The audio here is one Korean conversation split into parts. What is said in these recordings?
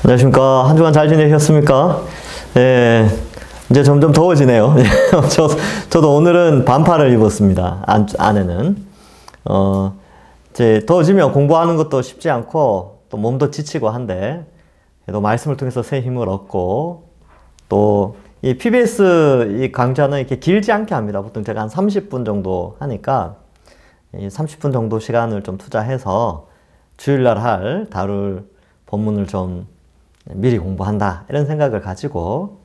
안녕하십니까. 한 주간 잘 지내셨습니까? 예, 이제 점점 더워지네요. 저도 오늘은 반팔을 입었습니다. 안에는. 이제 더워지면 공부하는 것도 쉽지 않고, 또 몸도 지치고 한데, 그래도 말씀을 통해서 새 힘을 얻고, 또, 이 PBS 이 강좌는 이렇게 길지 않게 합니다. 보통 제가 한 30분 정도 하니까, 이 30분 정도 시간을 좀 투자해서 주일날 다룰 본문을 좀 미리 공부한다, 이런 생각을 가지고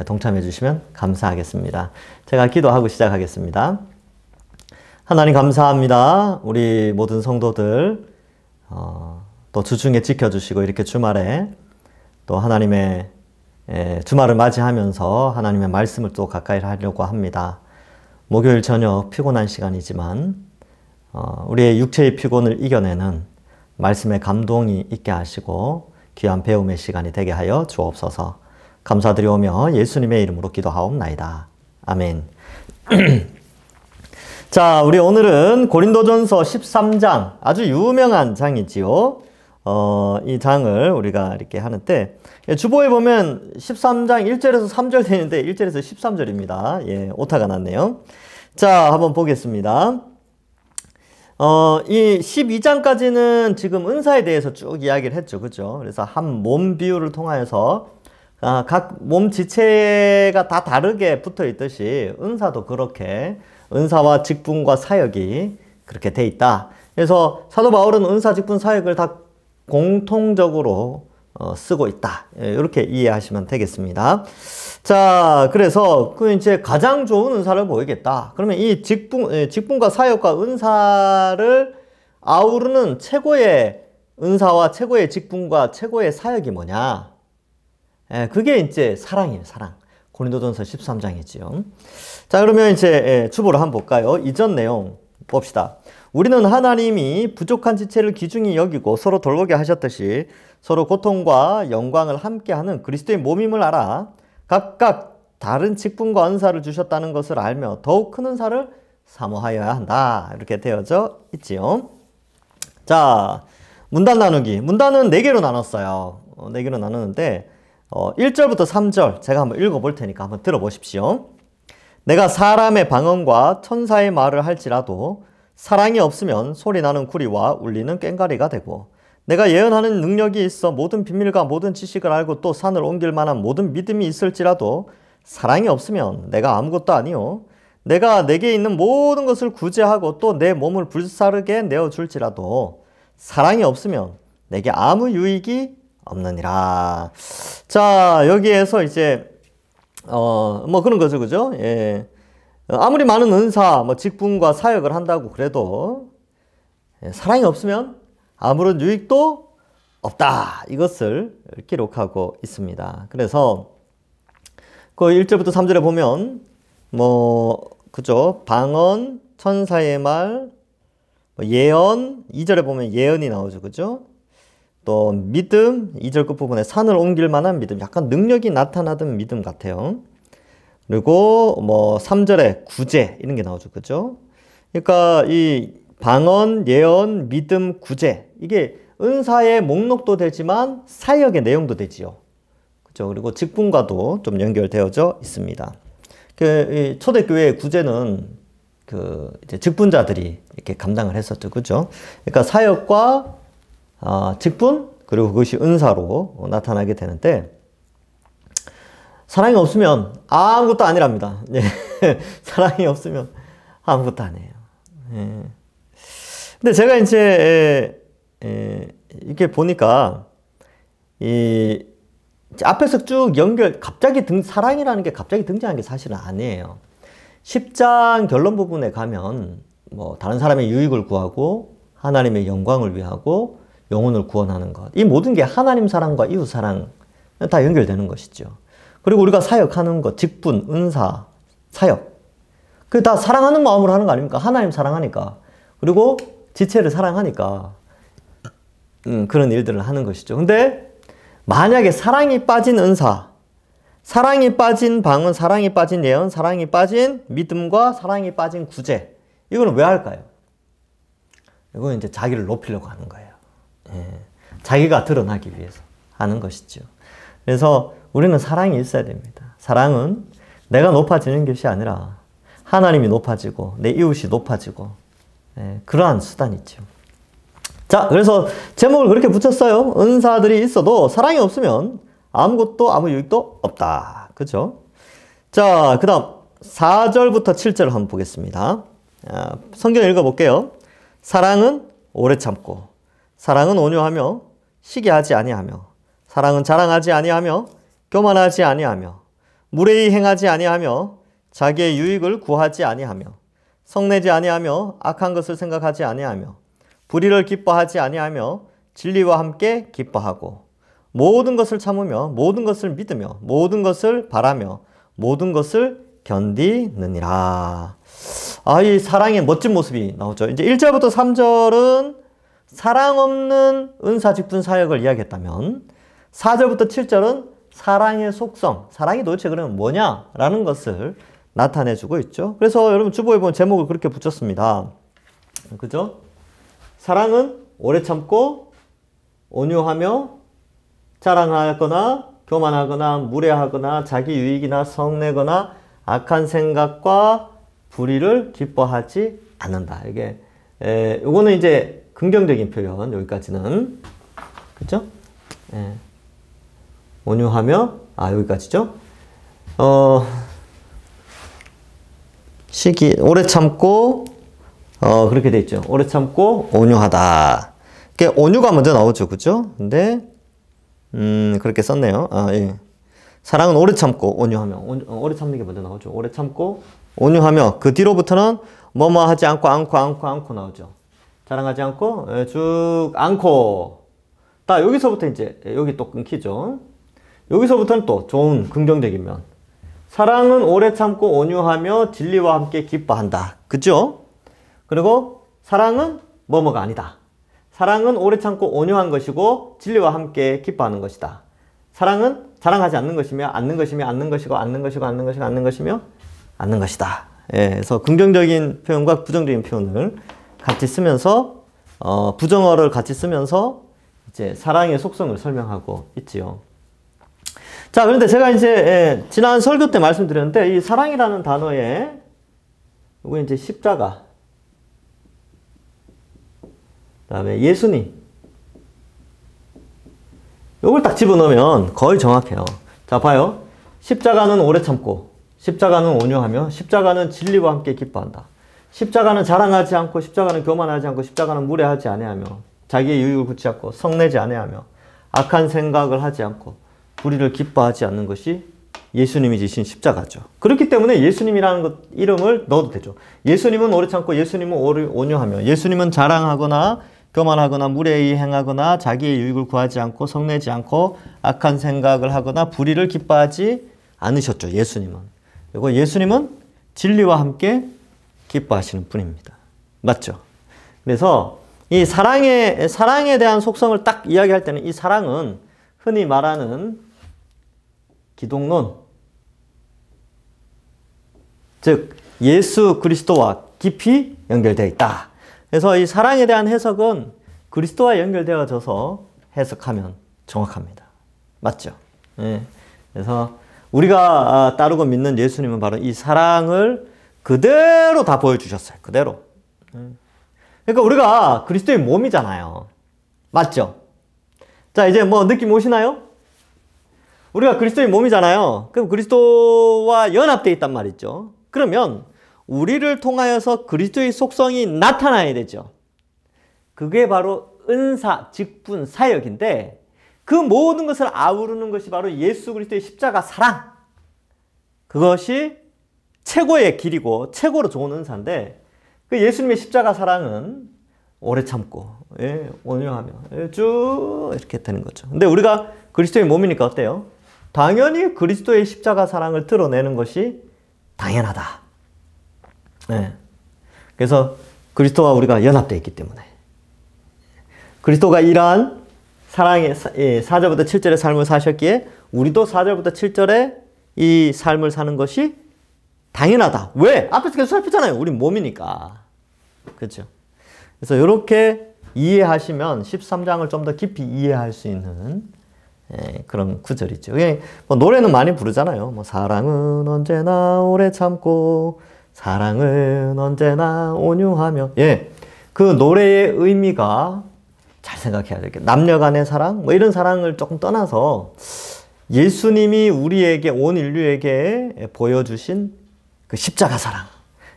동참해 주시면 감사하겠습니다. 제가 기도하고 시작하겠습니다. 하나님 감사합니다. 우리 모든 성도들 또 주중에 지켜주시고 이렇게 주말에 또 하나님의 주말을 맞이하면서 하나님의 말씀을 또 가까이 하려고 합니다. 목요일 저녁 피곤한 시간이지만 우리의 육체의 피곤을 이겨내는 말씀의 감동이 있게 하시고 귀한 배움의 시간이 되게 하여 주옵소서. 감사드리오며 예수님의 이름으로 기도하옵나이다. 아멘. 자, 우리 오늘은 고린도전서 13장, 아주 유명한 장이지요. 이 장을 우리가 이렇게 하는데, 주보에 보면 13장 1절에서 3절 되는데 1절에서 13절입니다. 예, 오타가 났네요. 자, 한번 보겠습니다. 이 12장까지는 지금 은사에 대해서 쭉 이야기를 했죠. 그죠? 그래서 한 몸 비유를 통하여서 각 몸 지체가 다 다르게 붙어 있듯이 은사도 그렇게 은사와 직분과 사역이 그렇게 돼 있다. 그래서 사도 바울은 은사, 직분, 사역을 다 공통적으로 쓰고 있다. 이렇게 이해하시면 되겠습니다. 자, 그래서 이제 가장 좋은 은사를 보이겠다. 그러면 이 직분과 사역과 은사를 아우르는 최고의 은사와 최고의 직분과 최고의 사역이 뭐냐? 그게 이제 사랑이에요, 사랑. 고린도전서 13장이지요. 자, 그러면 이제 주보를 한번 볼까요? 이전 내용 봅시다. 우리는 하나님이 부족한 지체를 귀중히 여기고 서로 돌보게 하셨듯이 서로 고통과 영광을 함께하는 그리스도의 몸임을 알아 각각 다른 직분과 은사를 주셨다는 것을 알며 더욱 큰 은사를 사모하여야 한다. 이렇게 되어져 있지요. 자, 문단 나누기. 문단은 4개로 나눴어요. 4개로 나누는데 1절부터 3절 제가 한번 읽어볼 테니까 한번 들어보십시오. 내가 사람의 방언과 천사의 말을 할지라도 사랑이 없으면 소리나는 구리와 울리는 꽹과리가 되고 내가 예언하는 능력이 있어 모든 비밀과 모든 지식을 알고 또 산을 옮길 만한 모든 믿음이 있을지라도 사랑이 없으면 내가 아무것도 아니요 내가 내게 있는 모든 것을 구제하고 또 내 몸을 불사르게 내어줄지라도 사랑이 없으면 내게 아무 유익이 없느니라. 자, 여기에서 이제 뭐 그런 거죠, 그죠? 예. 아무리 많은 은사, 직분과 사역을 한다고 그래도 사랑이 없으면 아무런 유익도 없다. 이것을 기록하고 있습니다. 그래서 그 1절부터 3절에 보면 그죠? 방언, 천사의 말, 예언, 2절에 보면 예언이 나오죠. 그죠? 또 믿음, 2절 끝부분에 산을 옮길 만한 믿음, 약간 능력이 나타나던 믿음 같아요. 그리고 3절에 구제 이런 게 나오죠. 그죠? 그러니까 이 방언, 예언, 믿음, 구제 이게 은사의 목록도 되지만 사역의 내용도 되지요. 그죠? 그리고 직분과도 좀 연결되어져 있습니다. 이 초대교회의 구제는 이제 직분자들이 이렇게 감당을 했었죠. 그죠? 그러니까 사역과 직분 그리고 그것이 은사로 나타나게 되는데 사랑이 없으면 아무것도 아니랍니다. 예. 사랑이 없으면 아무것도 아니에요. 예. 근데 제가 이제 이렇게 보니까 이 앞에서 쭉 갑자기 사랑이라는 게 갑자기 등장한 게 사실은 아니에요. 10장 결론 부분에 가면 다른 사람의 유익을 구하고 하나님의 영광을 위하고 영혼을 구원하는 것. 이 모든 게 하나님 사랑과 이웃 사랑 다 연결되는 것이죠. 그리고 우리가 사역하는 것, 직분, 은사, 사역. 그게 다 사랑하는 마음으로 하는 거 아닙니까? 하나님 사랑하니까. 그리고 지체를 사랑하니까. 그런 일들을 하는 것이죠. 근데 만약에 사랑이 빠진 은사, 사랑이 빠진 방언, 사랑이 빠진 예언, 사랑이 빠진 믿음과 사랑이 빠진 구제. 이거는 왜 할까요? 이건 이제 자기를 높이려고 하는 거예요. 예. 자기가 드러나기 위해서 하는 것이죠. 그래서 우리는 사랑이 있어야 됩니다. 사랑은 내가 높아지는 것이 아니라 하나님이 높아지고 내 이웃이 높아지고 그러한 수단이죠. 자, 그래서 제목을 그렇게 붙였어요. 은사들이 있어도 사랑이 없으면 아무것도 아무 유익도 없다. 그죠? 자, 그 다음 4절부터 7절을 한번 보겠습니다. 성경 읽어볼게요. 사랑은 오래 참고 사랑은 온유하며 시기하지 아니하며 사랑은 자랑하지 아니하며 교만하지 아니하며 무례히 행하지 아니하며 자기의 유익을 구하지 아니하며 성내지 아니하며 악한 것을 생각하지 아니하며 불의를 기뻐하지 아니하며 진리와 함께 기뻐하고 모든 것을 참으며 모든 것을 믿으며 모든 것을 바라며 모든 것을 견디느니라. 이 사랑의 멋진 모습이 나오죠. 이제 1절부터 3절은 사랑 없는 은사 직분 사역을 이야기했다면 4절부터 7절은 사랑의 속성, 사랑이 도대체 그러면 뭐냐라는 것을 나타내주고 있죠. 그래서 여러분 주보에 보면 제목을 그렇게 붙였습니다. 그죠? 사랑은 오래 참고 온유하며 자랑하거나 교만하거나 무례하거나 자기 유익이나 성내거나 악한 생각과 불의를 기뻐하지 않는다. 이게 이거는 이제 긍정적인 표현 여기까지는 그죠? 온유하며 여기까지죠. 시기 오래 참고 그렇게 돼 있죠. 오래 참고 온유하다. 그게 온유가 먼저 나오죠, 그죠? 근데 그렇게 썼네요. 예. 사랑은 오래 참고 온유하며 오래 참는 게 먼저 나오죠. 오래 참고 온유하며 그 뒤로부터는 뭐뭐 하지 않고 나오죠. 자랑하지 않고 쭉 않고 딱 여기서부터 이제 여기 또 끊기죠. 여기서부터는 또 좋은 긍정적인 면. 사랑은 오래 참고 온유하며 진리와 함께 기뻐한다. 그죠? 그리고 사랑은 뭐뭐가 아니다. 사랑은 오래 참고 온유한 것이고 진리와 함께 기뻐하는 것이다. 사랑은 자랑하지 않는 것이며 않는 것이며 않는 것이고 않는 것이고 않는 것이고 않는 것이며 않는 것이다. 그래서 긍정적인 표현과 부정적인 표현을 같이 쓰면서 부정어를 같이 쓰면서 이제 사랑의 속성을 설명하고 있지요. 자, 그런데 제가 이제 지난 설교 때 말씀드렸는데 이 사랑이라는 단어에 이거 이제 십자가, 그다음에 예수님 이걸 딱 집어넣으면 거의 정확해요. 자, 봐요. 십자가는 오래 참고 십자가는 온유하며 십자가는 진리와 함께 기뻐한다. 십자가는 자랑하지 않고 십자가는 교만하지 않고 십자가는 무례하지 아니하며 자기의 유익을 굳지 않고 성내지 아니하며 악한 생각을 하지 않고 불의를 기뻐하지 않는 것이 예수님이 지신 십자가죠. 그렇기 때문에 예수님이라는 것 이름을 넣어도 되죠. 예수님은 오래 참고 예수님은 온유하며 예수님은 자랑하거나 교만하거나 무례히 행하거나 자기의 유익을 구하지 않고 성내지 않고 악한 생각을 하거나 불의를 기뻐하지 않으셨죠. 예수님은. 그리고 예수님은 진리와 함께 기뻐하시는 분입니다. 맞죠? 그래서 이 사랑에 대한 속성을 딱 이야기할 때는 이 사랑은 흔히 말하는 기독론, 즉 예수 그리스도와 깊이 연결되어 있다. 그래서 이 사랑에 대한 해석은 그리스도와 연결되어져서 해석하면 정확합니다. 맞죠? 네. 그래서 우리가 따르고 믿는 예수님은 바로 이 사랑을 그대로 다 보여주셨어요. 그대로. 그러니까 우리가 그리스도의 몸이잖아요. 맞죠? 자, 이제 뭐 느낌 오시나요? 우리가 그리스도의 몸이잖아요. 그럼 그리스도와 연합되어 있단 말이죠. 그러면 우리를 통하여서 그리스도의 속성이 나타나야 되죠. 그게 바로 은사, 직분, 사역인데 그 모든 것을 아우르는 것이 바로 예수 그리스도의 십자가 사랑. 그것이 최고의 길이고 최고로 좋은 은사인데 그 예수님의 십자가 사랑은 오래 참고 온유하며 쭉 이렇게 되는 거죠. 근데 우리가 그리스도의 몸이니까 어때요? 당연히 그리스도의 십자가 사랑을 드러내는 것이 당연하다. 그래서 그리스도와 우리가 연합되어 있기 때문에 그리스도가 이러한 사랑의 4절부터 7절의 삶을 사셨기에 우리도 4절부터 7절의 이 삶을 사는 것이 당연하다. 왜? 앞에서 계속 살폈잖아요. 우리 몸이니까. 그렇죠? 그래서 이렇게 이해하시면 13장을 좀 더 깊이 이해할 수 있는 그런 구절이죠. 뭐 노래는 많이 부르잖아요. 뭐 사랑은 언제나 오래 참고 사랑은 언제나 온유하며. 예, 그 노래의 의미가 잘 생각해야 돼요. 남녀 간의 사랑, 뭐 이런 사랑을 조금 떠나서 예수님이 우리에게, 온 인류에게 보여주신 그 십자가 사랑.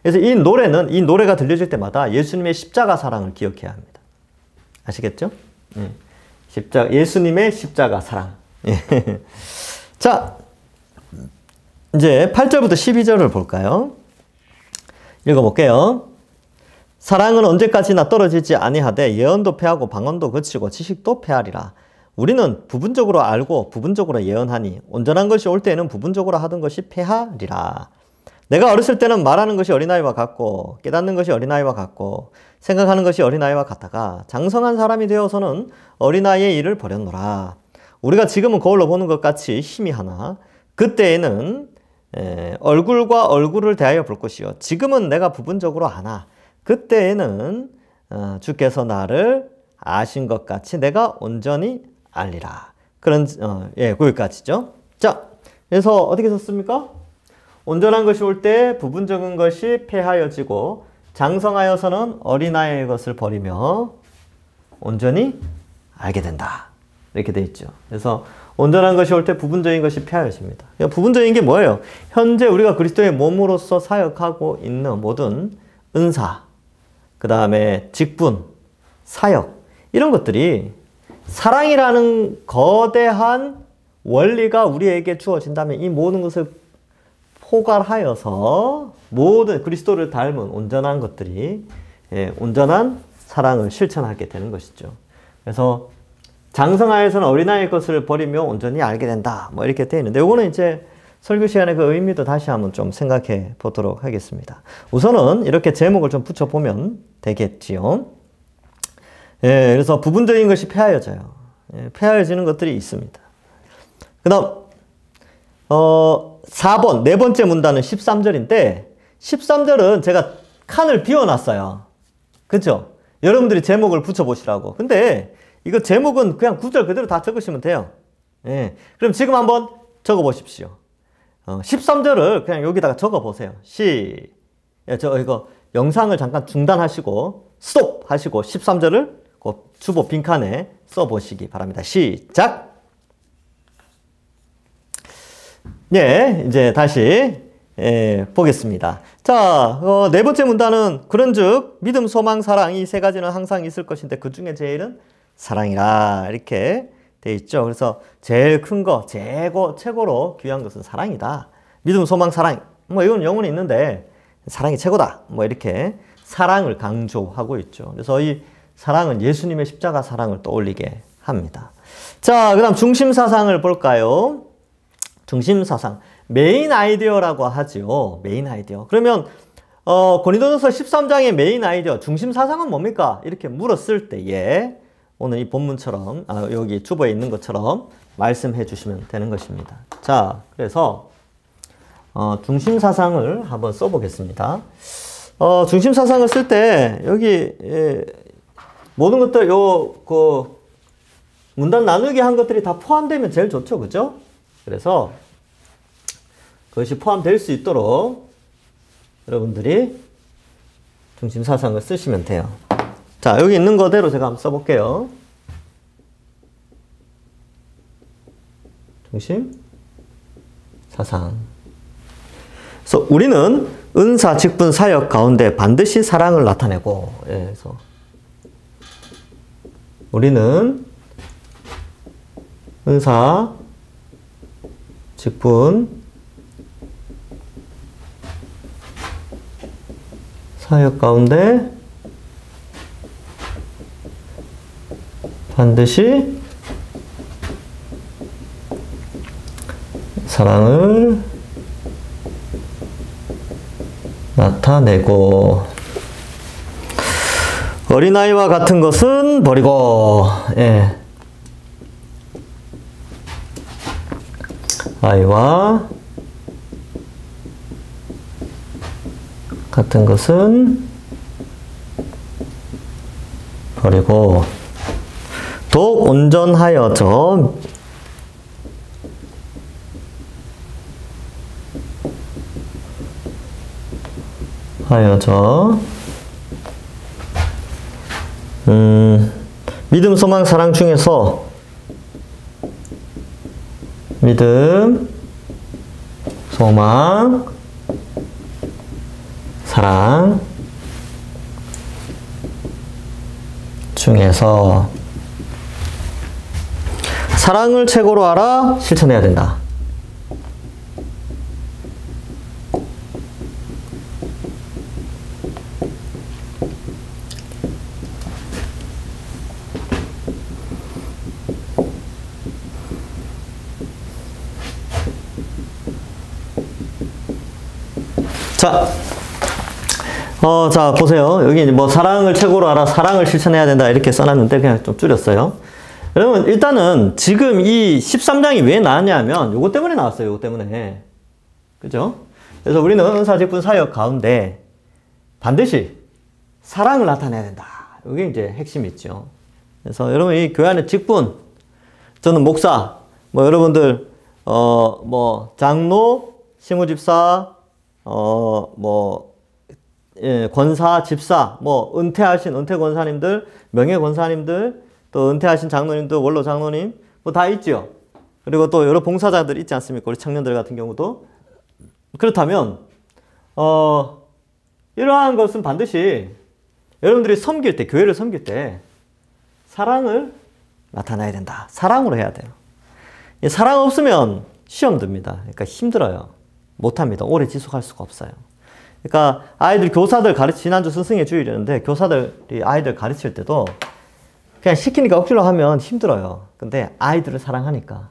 그래서 이 노래는, 이 노래가 들려질 때마다 예수님의 십자가 사랑을 기억해야 합니다. 아시겠죠? 예수님의 십자가 사랑. 자, 이제 8절부터 12절을 볼까요? 읽어볼게요. 사랑은 언제까지나 떨어지지 아니하되 예언도 패하고 방언도 그치고 지식도 패하리라. 우리는 부분적으로 알고 부분적으로 예언하니 온전한 것이 올 때에는 부분적으로 하던 것이 패하리라. 내가 어렸을 때는 말하는 것이 어린아이와 같고 깨닫는 것이 어린아이와 같고 생각하는 것이 어린아이와 같다가 장성한 사람이 되어서는 어린아이의 일을 버렸노라. 우리가 지금은 거울로 보는 것 같이 힘이 하나 그때에는 얼굴과 얼굴을 대하여 볼 것이요. 지금은 내가 부분적으로 아나 그때에는 주께서 나를 아신 것 같이 내가 온전히 알리라. 그런 거기까지죠. 자, 그래서 어떻게 썼습니까? 온전한 것이 올 때 부분적인 것이 패하여지고 장성하여서는 어린아이의 것을 버리며 온전히 알게 된다. 이렇게 돼 있죠. 그래서 온전한 것이 올 때 부분적인 것이 패하여집니다. 부분적인 게 뭐예요? 현재 우리가 그리스도의 몸으로서 사역하고 있는 모든 은사, 그 다음에 직분, 사역 이런 것들이 사랑이라는 거대한 원리가 우리에게 주어진다면 이 모든 것을 포괄하여서 모든 그리스도를 닮은 온전한 것들이 온전한 사랑을 실천하게 되는 것이죠. 그래서 장성하여서는 어린아이의 것을 버리며 온전히 알게 된다. 뭐 이렇게 되어 있는데 이거는 이제 설교 시간에 그 의미도 다시 한번 좀 생각해 보도록 하겠습니다. 우선은 이렇게 제목을 좀 붙여보면 되겠지요. 그래서 부분적인 것이 패하여져요. 패하여지는 것들이 있습니다. 그 다음 4번 네 번째 문단은 13절인데 13절은 제가 칸을 비워놨어요. 그죠? 여러분들이 제목을 붙여보시라고. 근데 이거 제목은 그냥 구절 그대로 다 적으시면 돼요. 그럼 지금 한번 적어보십시오. 13절을 그냥 여기다가 적어보세요. 이거 영상을 잠깐 중단하시고 스톱 하시고 13절을 그 주보 빈칸에 써보시기 바랍니다. 시작! 이제 다시 보겠습니다. 자, 네 번째 문단은 그런즉 믿음, 소망, 사랑 이 세 가지는 항상 있을 것인데 그 중에 제일은 사랑이라 이렇게 돼 있죠. 그래서 제일 큰 거, 최고로 귀한 것은 사랑이다. 믿음, 소망, 사랑 뭐 이건 영혼이 있는데 사랑이 최고다. 뭐 이렇게 사랑을 강조하고 있죠. 그래서 이 사랑은 예수님의 십자가 사랑을 떠올리게 합니다. 자, 그 다음 중심사상을 볼까요? 중심사상. 메인 아이디어라고 하죠. 메인 아이디어. 그러면 고린도전서 13장의 메인 아이디어, 중심사상은 뭡니까? 이렇게 물었을 때에 오늘 이 본문처럼 여기 주보에 있는 것처럼 말씀해 주시면 되는 것입니다. 자, 그래서 중심사상을 한번 써보겠습니다. 중심사상을 쓸 때 여기 모든 것들 문단 나누기 한 것들이 다 포함되면 제일 좋죠. 그죠? 그래서 그것이 포함될 수 있도록 여러분들이 중심사상을 쓰시면 돼요. 자, 여기 있는 거대로 제가 한번 써볼게요. 중심사상. 그래서 우리는 은사, 직분, 사역 가운데 반드시 사랑을 나타내고, 그래서 우리는 은사, 직분, 사역 가운데 반드시 사랑을 나타내고 어린아이와 같은 것은 버리고 아이와 같은 것은 버리고 더욱 온전하여져 하여져 믿음, 소망, 사랑 중에서 믿음, 소망, 사랑 중에서 사랑을 최고로 알아 실천해야 된다. 자, 보세요. 여기 뭐 사랑을 최고로 알아, 사랑을 실천해야 된다 이렇게 써놨는데 그냥 좀 줄였어요. 여러분 일단은 지금 이 13장이 왜 나왔냐면 요거 때문에 나왔어요. 요거 때문에. 그죠? 그래서 우리는 은사, 직분, 사역 가운데 반드시 사랑을 나타내야 된다. 이게 이제 핵심이 있죠. 그래서 여러분 이 교회 안에 직분, 저는 목사, 뭐 여러분들 뭐 장로, 시무집사, 예, 권사, 집사, 뭐 은퇴하신 은퇴 권사님들, 명예 권사님들, 또 은퇴하신 장로님들, 원로 장로님 뭐 다 있죠. 그리고 또 여러 봉사자들 있지 않습니까? 우리 청년들 같은 경우도. 그렇다면 이러한 것은 반드시 여러분들이 섬길 때, 교회를 섬길 때 사랑을 나타내야 된다. 사랑으로 해야 돼요. 사랑 없으면 시험 듭니다. 그러니까 힘들어요. 못합니다. 오래 지속할 수가 없어요. 그러니까 아이들 교사들 지난주 스승의 주일이었는데 교사들이 아이들 가르칠 때도 그냥 시키니까 억지로 하면 힘들어요. 근데 아이들을 사랑하니까.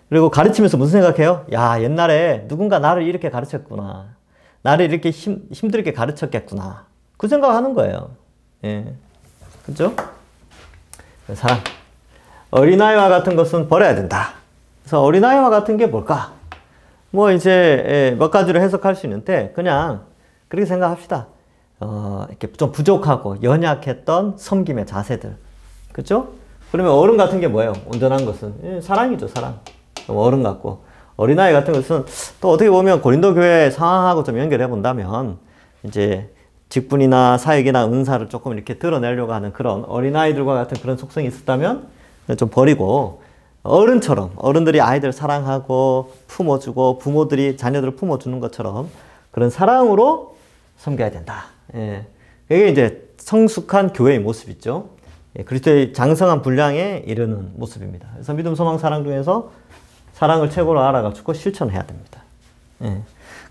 그리고 가르치면서 무슨 생각해요? 야, 옛날에 누군가 나를 이렇게 가르쳤구나. 나를 이렇게 힘들게 가르쳤겠구나. 그 생각하는 거예요. 예. 그죠? 사랑. 어린아이와 같은 것은 버려야 된다. 그래서 어린아이와 같은 게 뭘까? 뭐 이제 몇 가지로 해석할 수 있는데 그냥 그렇게 생각합시다. 이렇게 좀 부족하고 연약했던 섬김의 자세들. 그죠? 그러면 어른 같은 게 뭐예요? 온전한 것은 사랑이죠, 사랑. 어른 같고. 어린아이 같은 것은 또 어떻게 보면 고린도 교회 상황하고 좀 연결해 본다면 이제 직분이나 사역이나 은사를 조금 이렇게 드러내려고 하는 그런 어린아이들과 같은 그런 속성이 있었다면 좀 버리고 어른처럼 어른들이 아이들 사랑하고 품어주고 부모들이 자녀들을 품어주는 것처럼 그런 사랑으로 섬겨야 된다. 예. 이게 이제 성숙한 교회의 모습이죠. 예. 그리스도의 장성한 분량에 이르는 모습입니다. 그래서 믿음, 소망, 사랑 중에서 사랑을 최고로 알아가지고 실천해야 됩니다. 예.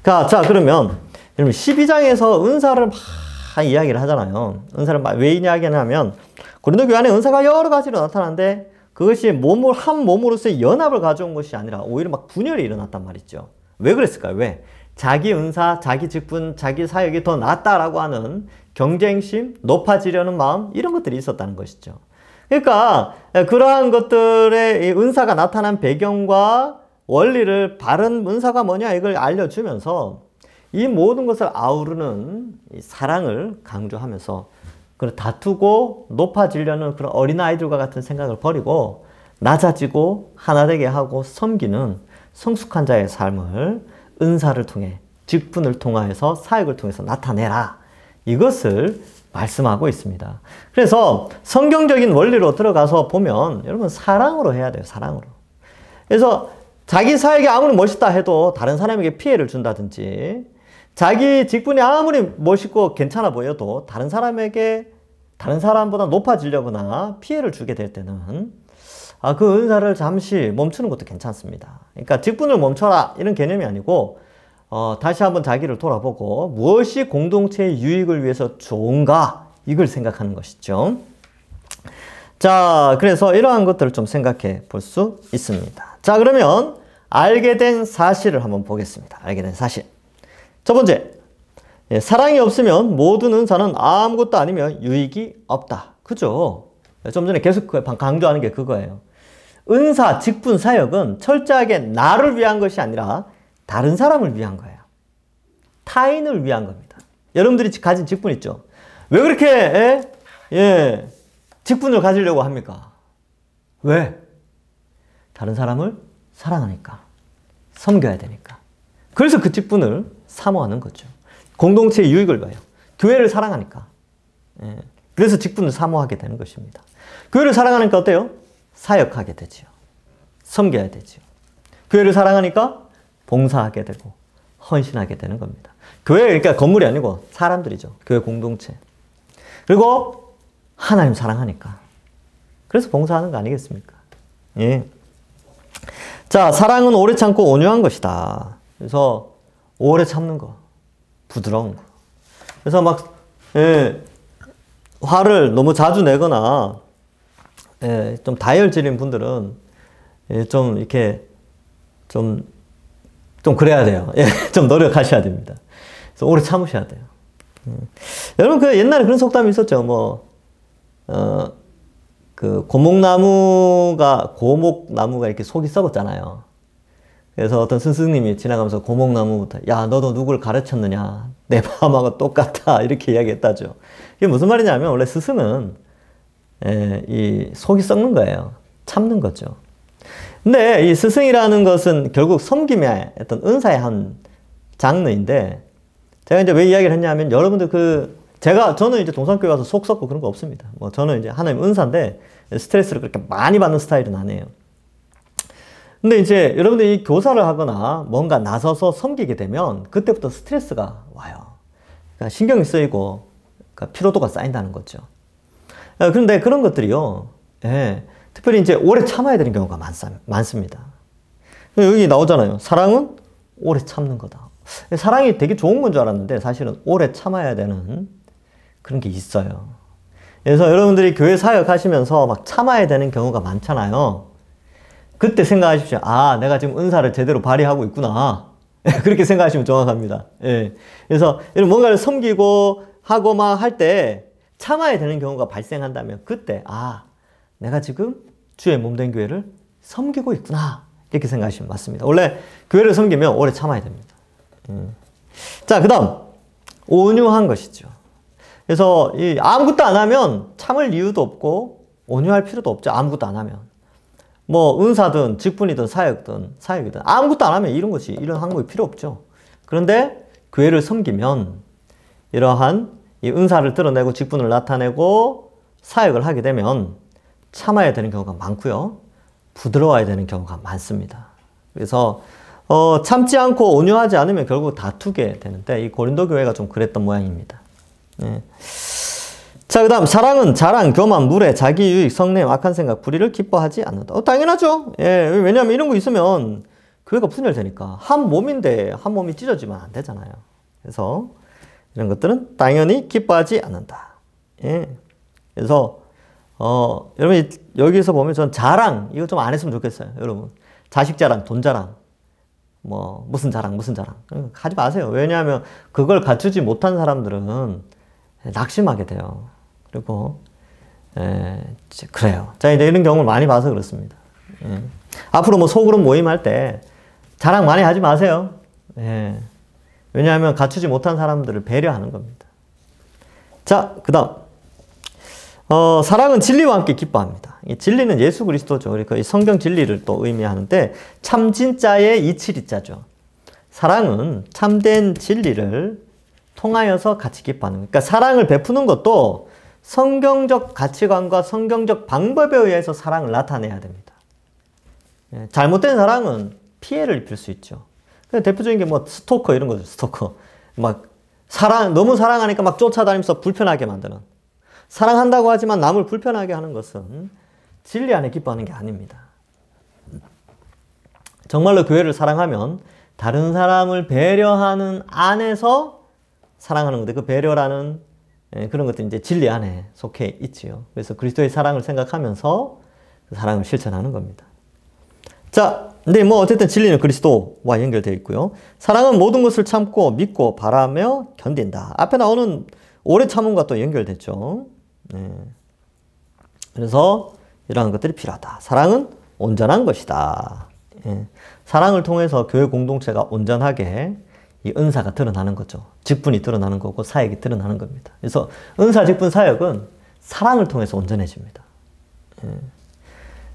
자, 그러면 여러분 12장에서 은사를 막 이야기를 하잖아요. 은사를 왜 이야기하냐면 고린도 교회 안에 은사가 여러 가지로 나타나는데 그것이 한 몸으로서의 연합을 가져온 것이 아니라 오히려 막 분열이 일어났단 말이죠. 왜 그랬을까요? 왜? 자기 은사, 자기 직분, 자기 사역이 더 낫다라고 하는 경쟁심, 높아지려는 마음 이런 것들이 있었다는 것이죠. 그러니까 그러한 것들의 은사가 나타난 배경과 원리를 바른 은사가 뭐냐 이걸 알려주면서 이 모든 것을 아우르는 이 사랑을 강조하면서 다투고 높아지려는 그런 어린아이들과 같은 생각을 버리고 낮아지고 하나되게 하고 섬기는 성숙한 자의 삶을 은사를 통해 직분을 통하여서 사역을 통해서 나타내라. 이것을 말씀하고 있습니다. 그래서 성경적인 원리로 들어가서 보면 여러분 사랑으로 해야 돼요. 사랑으로. 그래서 자기 사역이 아무리 멋있다 해도 다른 사람에게 피해를 준다든지 자기 직분이 아무리 멋있고 괜찮아 보여도 다른 사람보다 높아지려거나 피해를 주게 될 때는 그 은사를 잠시 멈추는 것도 괜찮습니다. 그러니까 직분을 멈춰라 이런 개념이 아니고 다시 한번 자기를 돌아보고 무엇이 공동체의 유익을 위해서 좋은가 이걸 생각하는 것이죠. 자, 그래서 이러한 것들을 좀 생각해 볼 수 있습니다. 자, 그러면 알게 된 사실을 한번 보겠습니다. 알게 된 사실. 첫 번째, 사랑이 없으면 모든 은사는 아무것도 아니며 유익이 없다. 그죠? 좀 전에 계속 강조하는 게 그거예요. 은사, 직분, 사역은 철저하게 나를 위한 것이 아니라 다른 사람을 위한 거예요. 타인을 위한 겁니다. 여러분들이 가진 직분 있죠? 왜 그렇게 직분을 가지려고 합니까? 왜? 다른 사람을 사랑하니까. 섬겨야 되니까. 그래서 그 직분을 사모하는 거죠. 공동체의 유익을 봐요. 교회를 사랑하니까. 예. 그래서 직분을 사모하게 되는 것입니다. 교회를 사랑하니까 어때요? 사역하게 되지요. 섬겨야 되지요. 교회를 사랑하니까 봉사하게 되고 헌신하게 되는 겁니다. 교회, 그러니까 건물이 아니고 사람들이죠. 교회 공동체. 그리고 하나님 사랑하니까. 그래서 봉사하는 거 아니겠습니까? 예. 자, 사랑은 오래 참고 온유한 것이다. 그래서 오래 참는 거. 부드러운 거. 그래서 막, 예, 화를 너무 자주 내거나, 예, 좀 다혈질인 분들은, 예, 좀 이렇게, 좀 그래야 돼요. 예, 좀 노력하셔야 됩니다. 그래서 오래 참으셔야 돼요. 여러분, 그 옛날에 그런 속담이 있었죠. 뭐, 그 고목나무가 이렇게 속이 썩었잖아요. 그래서 어떤 스승님이 지나가면서 고목나무부터, 야, 너도 누굴 가르쳤느냐? 내 마음하고 똑같다. 이렇게 이야기했다죠. 이게 무슨 말이냐면, 원래 스승은, 이 속이 썩는 거예요. 참는 거죠. 근데 이 스승이라는 것은 결국 섬김의 어떤 은사의 한 장르인데, 제가 이제 왜 이야기를 했냐면, 여러분들 저는 이제 동산교회 와서 속 썩고 그런 거 없습니다. 뭐 저는 이제 하나님 은사인데, 스트레스를 그렇게 많이 받는 스타일은 아니에요. 근데 이제 여러분들이 이 교사를 하거나 뭔가 나서서 섬기게 되면 그때부터 스트레스가 와요. 그러니까 신경이 쓰이고 그러니까 피로도가 쌓인다는 거죠. 그런데 그런 것들이요. 예, 특별히 이제 오래 참아야 되는 경우가 많습니다. 여기 나오잖아요. 사랑은 오래 참는 거다. 사랑이 되게 좋은 건 줄 알았는데 사실은 오래 참아야 되는 그런 게 있어요. 그래서 여러분들이 교회 사역하시면서 막 참아야 되는 경우가 많잖아요. 그때 생각하십시오. 아, 내가 지금 은사를 제대로 발휘하고 있구나. 그렇게 생각하시면 정확합니다. 예. 그래서 뭔가를 섬기고 하고 막 할 때 참아야 되는 경우가 발생한다면 그때, 아, 내가 지금 주의 몸된 교회를 섬기고 있구나. 이렇게 생각하시면 맞습니다. 원래 교회를 섬기면 오래 참아야 됩니다. 자, 그 다음, 온유한 것이죠. 그래서 아무것도 안 하면 참을 이유도 없고 온유할 필요도 없죠. 아무것도 안 하면. 뭐 은사든 직분이든 사역이든 아무것도 안 하면 이런 항목이 필요 없죠. 그런데 교회를 섬기면 이러한 이 은사를 드러내고 직분을 나타내고 사역을 하게 되면 참아야 되는 경우가 많고요. 부드러워야 되는 경우가 많습니다. 그래서 참지 않고 온유하지 않으면 결국 다투게 되는데 이 고린도 교회가 좀 그랬던 모양입니다. 네. 자, 그 다음 사랑은 자랑, 교만, 무례, 자기유익, 성냄, 악한 생각, 불의를 기뻐하지 않는다. 당연하죠. 예, 왜냐하면 이런 거 있으면 교회가 분열되니까 한 몸인데 한 몸이 찢어지면 안 되잖아요. 그래서 이런 것들은 당연히 기뻐하지 않는다. 예. 그래서 여러분 여기서 보면 전 자랑 이거 좀 안 했으면 좋겠어요. 여러분 자식 자랑, 돈 자랑, 뭐 무슨 자랑 하지 마세요. 왜냐하면 그걸 갖추지 못한 사람들은 낙심하게 돼요. 그리고 그래요. 자, 이제 이런 경우를 많이 봐서 그렇습니다. 예. 앞으로 뭐 소그룹 모임할 때 자랑 많이 하지 마세요. 예. 왜냐하면 갖추지 못한 사람들을 배려하는 겁니다. 자, 그 다음 사랑은 진리와 함께 기뻐합니다. 이 진리는 예수 그리스도죠. 그러니까 이 성경 진리를 또 의미하는데 참진짜의 이치리짜죠. 사랑은 참된 진리를 통하여서 같이 기뻐하는 거예요. 그러니까 사랑을 베푸는 것도 성경적 가치관과 성경적 방법에 의해서 사랑을 나타내야 됩니다. 예, 잘못된 사랑은 피해를 입힐 수 있죠. 대표적인 게 뭐 스토커 이런 거죠. 스토커. 막 너무 사랑하니까 막 쫓아다니면서 불편하게 만드는. 사랑한다고 하지만 남을 불편하게 하는 것은 진리 안에 기뻐하는 게 아닙니다. 정말로 교회를 사랑하면 다른 사람을 배려하는 안에서 사랑하는 건데 그 배려라는 그런 것들이 이제 진리 안에 속해 있지요. 그래서 그리스도의 사랑을 생각하면서 그 사랑을 실천하는 겁니다. 자, 근데 뭐 어쨌든 진리는 그리스도와 연결되어 있고요. 사랑은 모든 것을 참고 믿고 바라며 견딘다. 앞에 나오는 오래 참음과 또 연결됐죠. 네. 그래서 이러한 것들이 필요하다. 사랑은 온전한 것이다. 예. 사랑을 통해서 교회 공동체가 온전하게 이 은사가 드러나는 거죠. 직분이 드러나는 거고 사역이 드러나는 겁니다. 그래서 은사, 직분, 사역은 사랑을 통해서 온전해집니다. 예.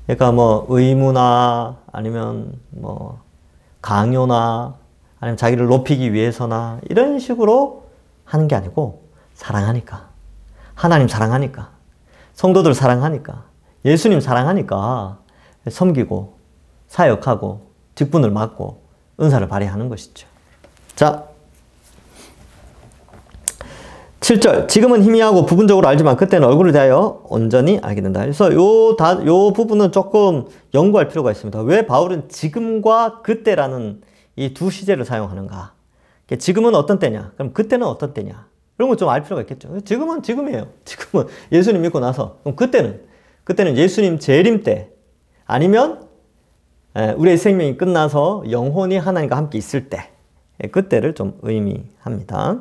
그러니까 뭐 의무나 아니면 뭐 강요나 아니면 자기를 높이기 위해서나 이런 식으로 하는 게 아니고 사랑하니까. 하나님 사랑하니까. 성도들 사랑하니까. 예수님 사랑하니까 섬기고 사역하고 직분을 맡고 은사를 발휘하는 것이죠. 자, 7절. 지금은 희미하고 부분적으로 알지만 그때는 얼굴을 대하여 온전히 알게 된다. 그래서 요 부분은 조금 연구할 필요가 있습니다. 왜 바울은 지금과 그때라는 이 두 시제를 사용하는가? 지금은 어떤 때냐? 그럼 그때는 어떤 때냐? 이런 거 좀 알 필요가 있겠죠. 지금은 지금이에요. 지금은 예수님 믿고 나서. 그럼 그때는 예수님 재림 때 아니면 우리의 생명이 끝나서 영혼이 하나님과 함께 있을 때, 그때를 좀 의미합니다.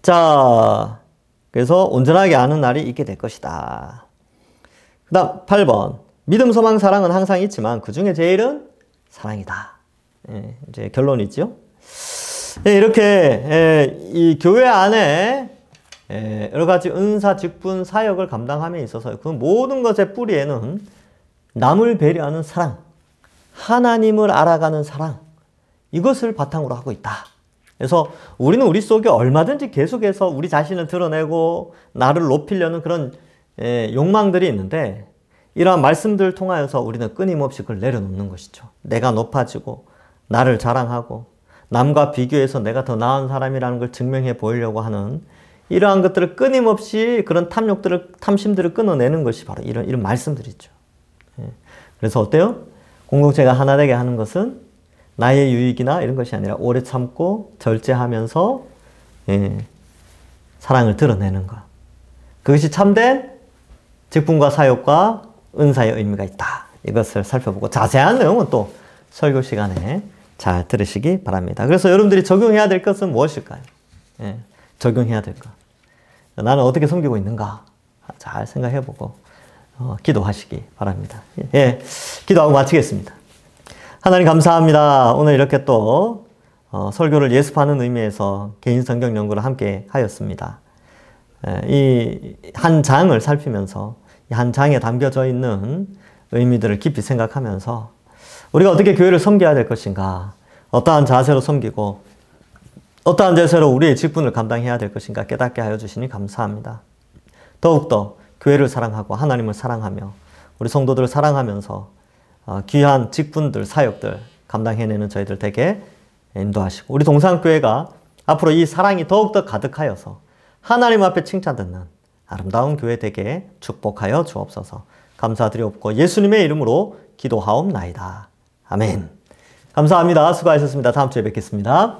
자, 그래서 온전하게 아는 날이 있게 될 것이다. 그 다음 8번. 믿음, 소망, 사랑은 항상 있지만 그 중에 제일은 사랑이다. 이제 결론이죠. 이렇게 이 교회 안에 여러 가지 은사, 직분, 사역을 감당함에 있어서 그 모든 것의 뿌리에는 남을 배려하는 사랑, 하나님을 알아가는 사랑, 이것을 바탕으로 하고 있다. 그래서 우리는 우리 속에 얼마든지 계속해서 우리 자신을 드러내고 나를 높이려는 그런 욕망들이 있는데, 이러한 말씀들을 통하여서 우리는 끊임없이 그걸 내려놓는 것이죠. 내가 높아지고 나를 자랑하고 남과 비교해서 내가 더 나은 사람이라는 걸 증명해 보이려고 하는 이러한 것들을 끊임없이 그런 탐심들을 끊어내는 것이 바로 이런 말씀들이죠. 그래서 어때요? 공동체가 하나 되게 하는 것은 나의 유익이나 이런 것이 아니라 오래 참고 절제하면서 사랑을 드러내는 것. 그것이 참된 직분과 사역과 은사의 의미가 있다. 이것을 살펴보고 자세한 내용은 또 설교 시간에 잘 들으시기 바랍니다. 그래서 여러분들이 적용해야 될 것은 무엇일까요? 적용해야 될 것. 나는 어떻게 섬기고 있는가? 잘 생각해보고 기도하시기 바랍니다. 기도하고 마치겠습니다. 하나님 감사합니다. 오늘 이렇게 또 설교를 예습하는 의미에서 개인 성경 연구를 함께 하였습니다. 이 한 장을 살피면서 이 한 장에 담겨져 있는 의미들을 깊이 생각하면서 우리가 어떻게 교회를 섬겨야 될 것인가, 어떠한 자세로 섬기고 어떠한 자세로 우리의 직분을 감당해야 될 것인가 깨닫게 하여 주시니 감사합니다. 더욱더 교회를 사랑하고 하나님을 사랑하며 우리 성도들을 사랑하면서 귀한 직분들, 사역들 감당해내는 저희들 되게 인도하시고, 우리 동산교회가 앞으로 이 사랑이 더욱더 가득하여서 하나님 앞에 칭찬듣는 아름다운 교회 되게 축복하여 주옵소서. 감사드리옵고 예수님의 이름으로 기도하옵나이다. 아멘. 감사합니다. 수고하셨습니다. 다음 주에 뵙겠습니다.